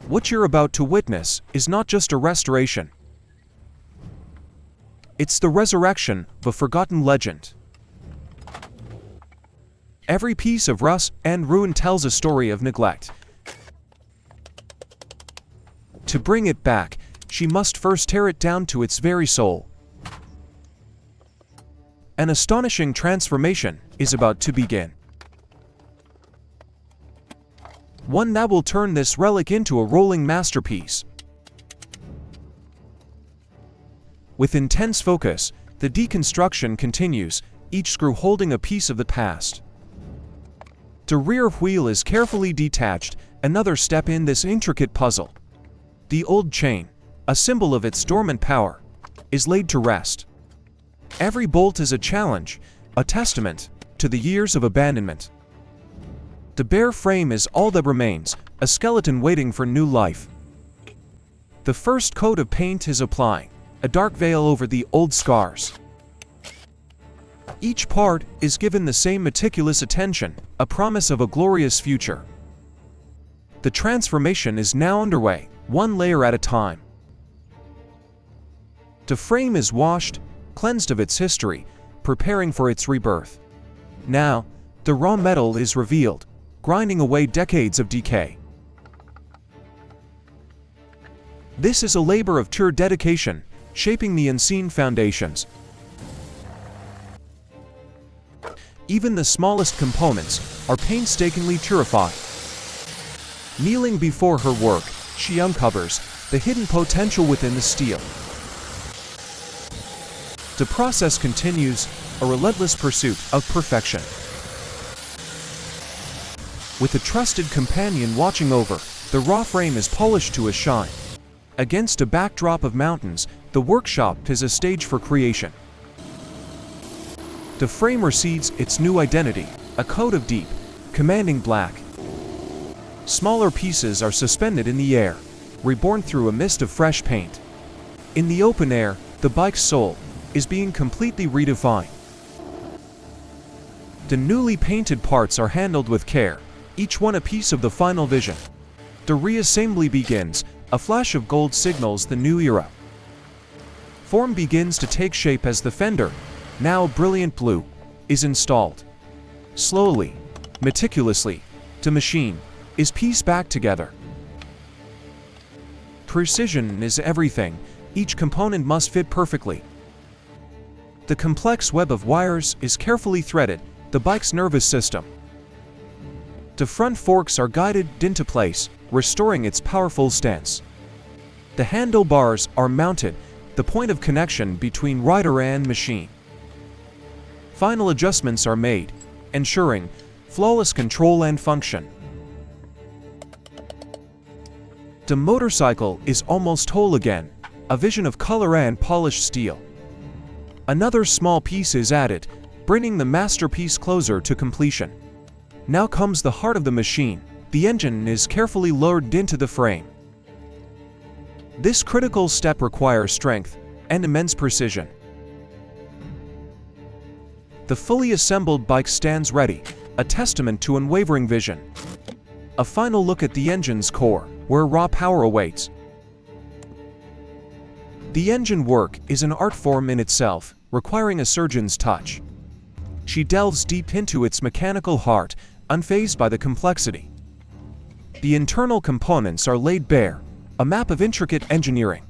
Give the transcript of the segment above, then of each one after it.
What you're about to witness is not just a restoration. It's the resurrection of a forgotten legend. Every piece of rust and ruin tells a story of neglect. To bring it back, she must first tear it down to its very soul. An astonishing transformation is about to begin. One that will turn this relic into a rolling masterpiece. With intense focus, the deconstruction continues, each screw holding a piece of the past. The rear wheel is carefully detached, another step in this intricate puzzle. The old chain, a symbol of its dormant power, is laid to rest. Every bolt is a challenge, a testament to the years of abandonment. The bare frame is all that remains, a skeleton waiting for new life. The first coat of paint is applying, a dark veil over the old scars. Each part is given the same meticulous attention, a promise of a glorious future. The transformation is now underway, one layer at a time. The frame is washed, cleansed of its history, preparing for its rebirth. Now, the raw metal is revealed, grinding away decades of decay. This is a labor of pure dedication, shaping the unseen foundations. Even the smallest components are painstakingly purified. Kneeling before her work, she uncovers the hidden potential within the steel. The process continues, a relentless pursuit of perfection. With a trusted companion watching over, the raw frame is polished to a shine. Against a backdrop of mountains, the workshop is a stage for creation. The frame receives its new identity, a coat of deep, commanding black. Smaller pieces are suspended in the air, reborn through a mist of fresh paint. In the open air, the bike's soul is being completely redefined. The newly painted parts are handled with care, each one a piece of the final vision. The reassembly begins, a flash of gold signals the new era. Form begins to take shape as the fender, now brilliant blue, is installed. Slowly, meticulously, the machine is pieced back together. Precision is everything, each component must fit perfectly. The complex web of wires is carefully threaded, the bike's nervous system. The front forks are guided into place, restoring its powerful stance. The handlebars are mounted, the point of connection between rider and machine. Final adjustments are made, ensuring flawless control and function. The motorcycle is almost whole again, a vision of color and polished steel. Another small piece is added, bringing the masterpiece closer to completion. Now comes the heart of the machine. The engine is carefully lowered into the frame. This critical step requires strength and immense precision. The fully assembled bike stands ready, a testament to unwavering vision. A final look at the engine's core, where raw power awaits. The engine work is an art form in itself, requiring a surgeon's touch. She delves deep into its mechanical heart, unfazed by the complexity. The internal components are laid bare, a map of intricate engineering.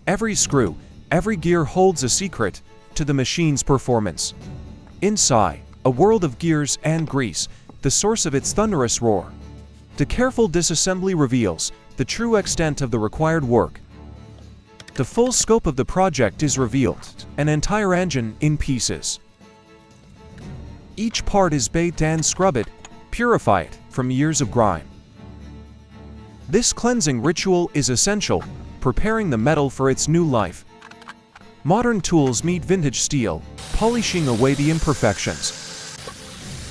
Every screw, every gear holds a secret to the machine's performance. Inside, a world of gears and grease, the source of its thunderous roar. The careful disassembly reveals the true extent of the required work. The full scope of the project is revealed, an entire engine in pieces. Each part is bathed and scrubbed, purify it from years of grime. This cleansing ritual is essential, preparing the metal for its new life. Modern tools meet vintage steel, polishing away the imperfections.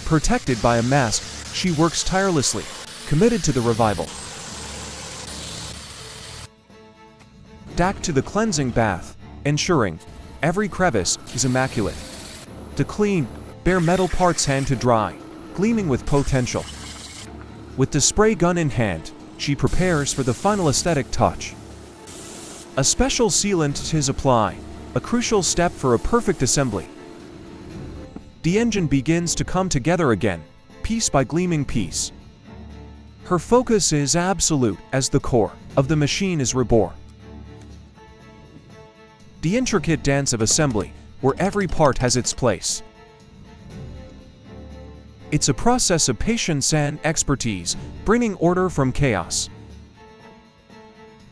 Protected by a mask, she works tirelessly, committed to the revival. Back to the cleansing bath, ensuring every crevice is immaculate. The clean, bare metal parts hand to dry, gleaming with potential. With the spray gun in hand, she prepares for the final aesthetic touch. A special sealant is applied, a crucial step for a perfect assembly. The engine begins to come together again, piece by gleaming piece. Her focus is absolute as the core of the machine is reborn. The intricate dance of assembly, where every part has its place. It's a process of patience and expertise, bringing order from chaos.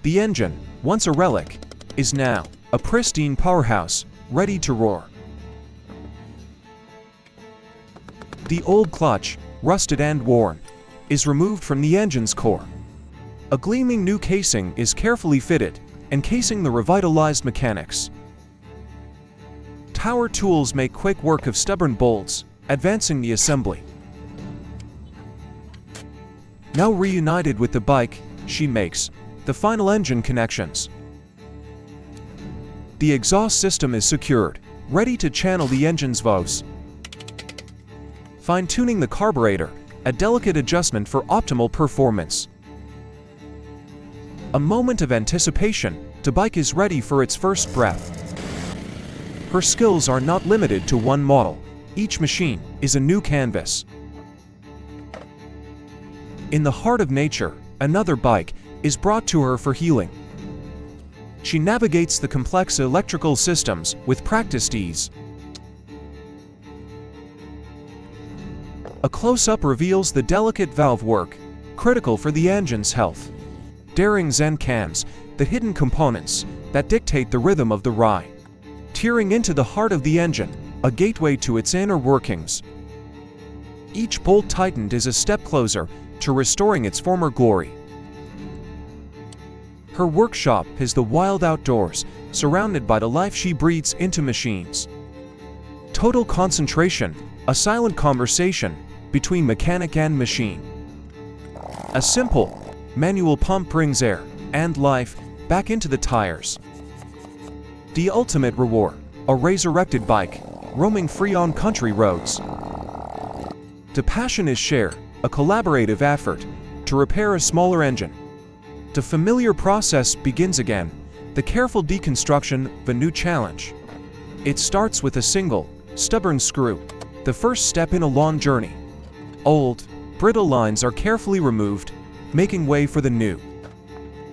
The engine, once a relic, is now a pristine powerhouse, ready to roar. The old clutch, rusted and worn, is removed from the engine's core. A gleaming new casing is carefully fitted, encasing the revitalized mechanics. Tower tools make quick work of stubborn bolts, advancing the assembly. Now reunited with the bike, she makes the final engine connections. The exhaust system is secured, ready to channel the engine's voice. Fine-tuning the carburetor, a delicate adjustment for optimal performance. A moment of anticipation, the bike is ready for its first breath. Her skills are not limited to one model. Each machine is a new canvas. In the heart of nature, another bike is brought to her for healing. She navigates the complex electrical systems with practiced ease. A close-up reveals the delicate valve work, critical for the engine's health. Bearings and cams, the hidden components that dictate the rhythm of the ride. Tearing into the heart of the engine, a gateway to its inner workings. Each bolt tightened is a step closer to restoring its former glory. Her workshop is the wild outdoors, surrounded by the life she breathes into machines. Total concentration, a silent conversation between mechanic and machine. A simple, manual pump brings air and life back into the tires. The ultimate reward, a resurrected bike, roaming free on country roads. The passion is shared, a collaborative effort to repair a smaller engine. The familiar process begins again, the careful deconstruction of a new challenge. It starts with a single, stubborn screw, the first step in a long journey. Old, brittle lines are carefully removed, making way for the new.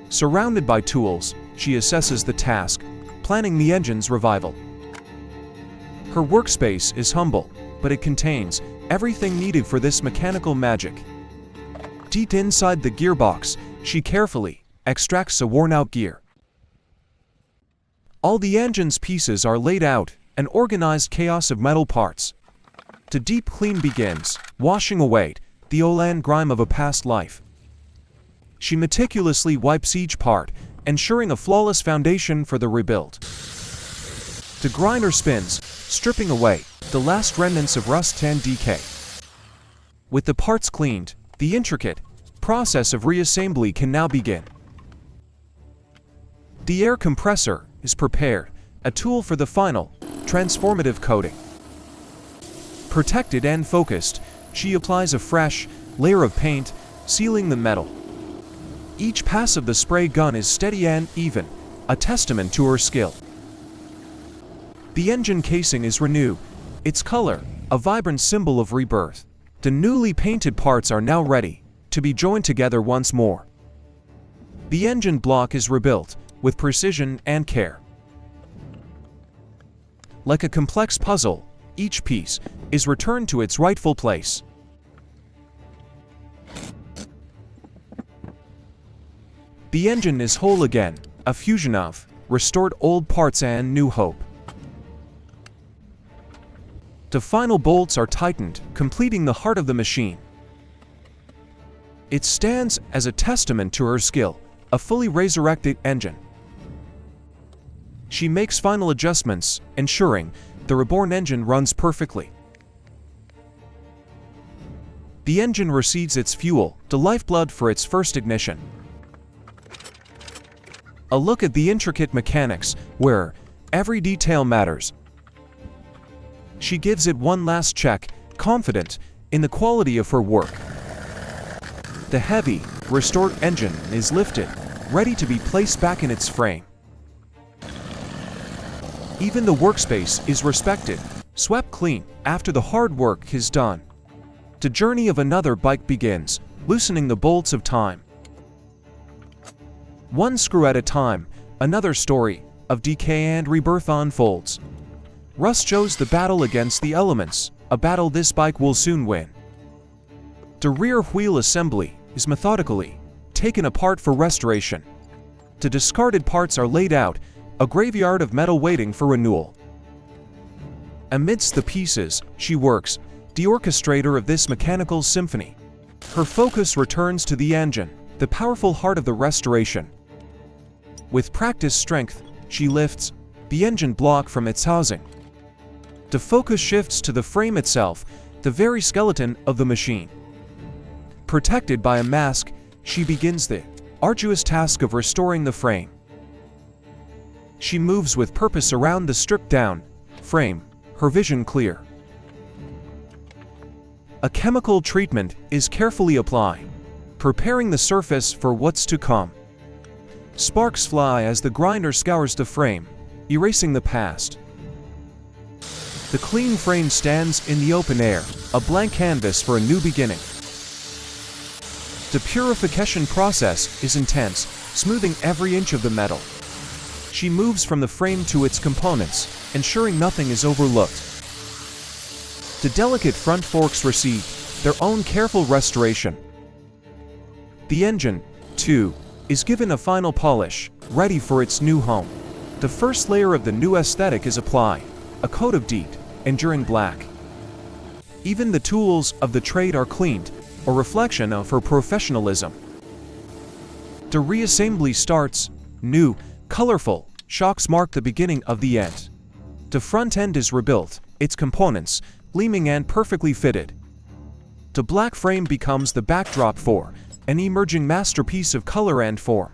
Surrounded by tools, she assesses the task, planning the engine's revival. Her workspace is humble, but it contains everything needed for this mechanical magic. Deep inside the gearbox, she carefully extracts a worn-out gear. All the engine's pieces are laid out, an organized chaos of metal parts. The deep clean begins, washing away the oil and grime of a past life. She meticulously wipes each part, ensuring a flawless foundation for the rebuild. The grinder spins, stripping away the last remnants of rust and decay. With the parts cleaned, the intricate process of reassembly can now begin. The air compressor is prepared, a tool for the final, transformative coating. Protected and focused, she applies a fresh layer of paint, sealing the metal. Each pass of the spray gun is steady and even, a testament to her skill. The engine casing is renewed, its color, a vibrant symbol of rebirth. The newly painted parts are now ready to be joined together once more. The engine block is rebuilt with precision and care. Like a complex puzzle, each piece is returned to its rightful place. The engine is whole again, a fusion of restored old parts and new hope. The final bolts are tightened, completing the heart of the machine. It stands as a testament to her skill, a fully resurrected engine. She makes final adjustments, ensuring the reborn engine runs perfectly. The engine receives its fuel, the lifeblood for its first ignition. A look at the intricate mechanics, where every detail matters. She gives it one last check, confident in the quality of her work. The heavy, restored engine is lifted, ready to be placed back in its frame. Even the workspace is respected, swept clean after the hard work is done. The journey of another bike begins, loosening the bolts of time. One screw at a time, another story of decay and rebirth unfolds. Rust shows the battle against the elements, a battle this bike will soon win. The rear wheel assembly is methodically taken apart for restoration. The discarded parts are laid out, a graveyard of metal waiting for renewal. Amidst the pieces, she works, the orchestrator of this mechanical symphony. Her focus returns to the engine, the powerful heart of the restoration. With practiced strength, she lifts the engine block from its housing. The focus shifts to the frame itself, the very skeleton of the machine. Protected by a mask, she begins the arduous task of restoring the frame. She moves with purpose around the stripped-down frame, her vision clear. A chemical treatment is carefully applied, preparing the surface for what's to come. Sparks fly as the grinder scours the frame, erasing the past. The clean frame stands in the open air, a blank canvas for a new beginning. The purification process is intense, smoothing every inch of the metal. She moves from the frame to its components, ensuring nothing is overlooked. The delicate front forks receive their own careful restoration. The engine, too, is given a final polish, ready for its new home. The first layer of the new aesthetic is applied, a coat of deep, enduring black. Even the tools of the trade are cleaned, a reflection of her professionalism. The reassembly starts, new, colorful, shocks mark the beginning of the end. The front end is rebuilt, its components, gleaming and perfectly fitted. The black frame becomes the backdrop for an emerging masterpiece of color and form.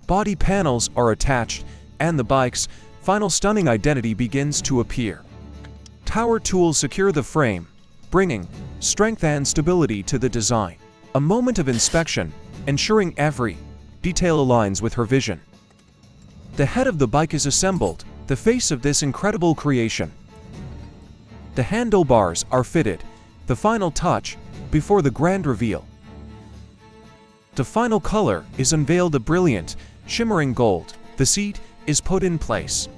Body panels are attached, and the bike's final stunning identity begins to appear. Tower tools secure the frame, bringing strength and stability to the design. A moment of inspection, ensuring every detail aligns with her vision. The head of the bike is assembled, the face of this incredible creation. The handlebars are fitted, the final touch, before the grand reveal. The final color is unveiled, a brilliant, shimmering gold. The seat is put in place.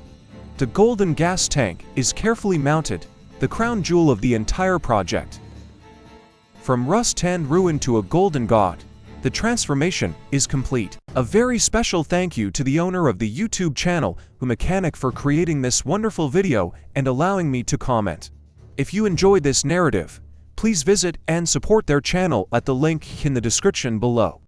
The golden gas tank is carefully mounted, the crown jewel of the entire project. From rust and ruin to a golden god, the transformation is complete. A very special thank you to the owner of the YouTube channel, Mechanic, for creating this wonderful video and allowing me to comment. If you enjoyed this narrative, please visit and support their channel at the link in the description below.